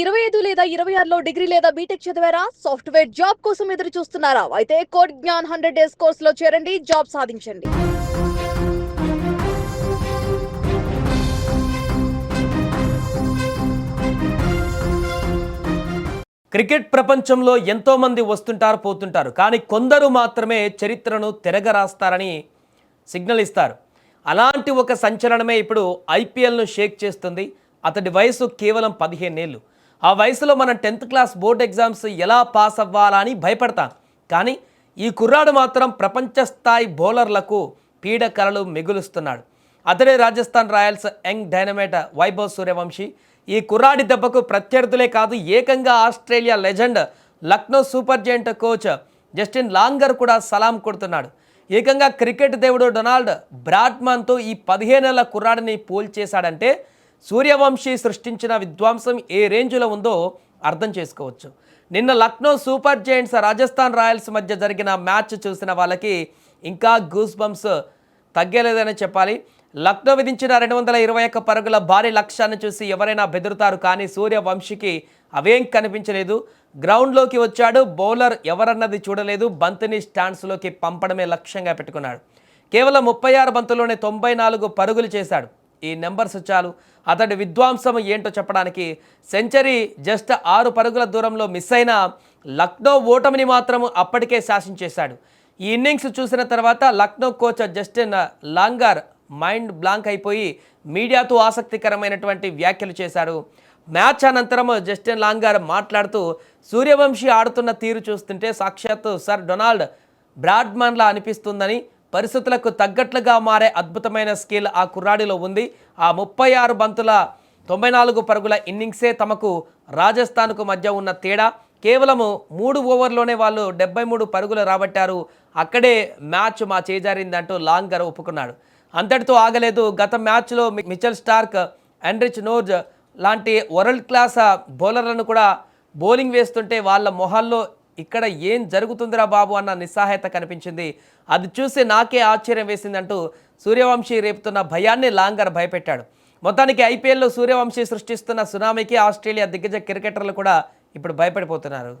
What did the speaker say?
25 లేదా 26లో డిగ్రీ లేదా బీటెక్ చదివారా? సాఫ్ట్‌వేర్ జాబ్ కోసం ఎదురు చూస్తున్నారా? అయితే కోడ్ జ్ఞాన్ 100 డేస్ కోర్సులో చేరండి, జాబ్ సాధించండి. క్రికెట్ ప్రపంచంలో ఎంతోమంది వస్తుంటారు పోతుంటారు, కానీ కొందరు మాత్రమే చరిత్రను తిరగరాస్తారని సిగ్నల్ ఇస్తారు. అలాంటి ఒక సంచలనమే ఇప్పుడు ఐపీఎల్ను షేక్ చేస్తుంది. అతడి వయసు కేవలం 15 ఏళ్ళు. ఆ వయసులో మనం 10th క్లాస్ బోర్డ్ ఎగ్జామ్స్ ఎలా పాస్ అవ్వాలా అని భయపడతాం. కానీ ఈ కుర్రాడు మాత్రం ప్రపంచ స్థాయి బౌలర్లకు పీడకలలు మిగులుస్తున్నాడు. అతడే Rajasthan Royals young dynamite Vaibhav Suryavanshi. ఈ కుర్రాడి దెబ్బకు ప్రత్యర్థులే కాదు, ఏకంగా Australia legend Lucknow super giant coach Justin longer కూడా సలాం కొడుతున్నాడు. ఏకంగా క్రికెట్ దేవుడు డొనాల్డ్ బ్రాడ్మన్తో ఈ 15 ఏళ్ల కుర్రాడిని పోల్చేశాడంటే సూర్యవంశీ సృష్టించిన విధ్వంసం ఏ రేంజ్లో ఉందో అర్థం చేసుకోవచ్చు. నిన్న Lucknow super giants Rajasthan Royals మధ్య జరిగిన మ్యాచ్ చూసిన వాళ్ళకి ఇంకా గూస్ బంప్స్ తగ్గలేదని చెప్పాలి. లక్నో విధించిన 221 పరుగుల భారీ లక్ష్యాన్ని చూసి ఎవరైనా బెదురుతారు, కానీ సూర్యవంశీకి అవేం కనిపించలేదు. గ్రౌండ్లోకి వచ్చాడు, బౌలర్ ఎవరన్నది చూడలేదు, బంతిని స్టాండ్స్లోకి పంపడమే లక్ష్యంగా పెట్టుకున్నాడు. కేవలం 36 బంతుల్లోనే 94 పరుగులు చేశాడు. ఈ నెంబర్స్ చాలు అతడి విధ్వంసం ఏంటో చెప్పడానికి. సెంచరీ జస్ట్ 6 పరుగుల దూరంలో మిస్ అయిన లక్నో ఓటమిని మాత్రం అప్పటికే శాసించేశాడు. ఈ ఇన్నింగ్స్ చూసిన తర్వాత Lucknow coach Justin longer mind blank అయిపోయి మీడియాతో ఆసక్తికరమైనటువంటి వ్యాఖ్యలు చేశారు. మ్యాచ్ అనంతరం జస్టిన్ లాంగర్ మాట్లాడుతూ సూర్యవంశీ ఆడుతున్న తీరు చూస్తుంటే సాక్షాత్తు సర్ డొనాల్డ్ బ్రాడ్మన్లా అనిపిస్తుందని, పరిస్థితులకు తగ్గట్లుగా మారే అద్భుతమైన స్కిల్ ఆ కుర్రాడిలో ఉంది. ఆ 36 బంతుల 94 పరుగుల ఇన్నింగ్సే తమకు రాజస్థాన్కు మధ్య ఉన్న తేడా. కేవలము 3 ఓవర్లోనే వాళ్ళు 73 పరుగులు రాబట్టారు. అక్కడే మ్యాచ్ మా చేజారిందంటూ లాంగర్ ఒప్పుకున్నాడు. అంతటితో ఆగలేదు. గత మ్యాచ్లో మిచెల్ స్టార్క్, ఎండ్రిచ్ నోర్జ్ లాంటి వరల్డ్ క్లాస్ బౌలర్లను కూడా బౌలింగ్ వేస్తుంటే వాళ్ళ మొహాల్లో ఇక్కడ ఏం జరుగుతుందిరా బాబు అన్న నిస్సహాయత కనిపించింది. అది చూసి నాకే ఆశ్చర్యం వేసిందంటూ సూర్యవంశీ రేపుతున్న భయాన్ని లాంగర్ భయపెట్టాడు. మొత్తానికి ఐపీఎల్లో సూర్యవంశీ సృష్టిస్తున్న సునామీకి ఆస్ట్రేలియా దిగ్గజ క్రికెటర్లు కూడా ఇప్పుడు భయపడిపోతున్నారు.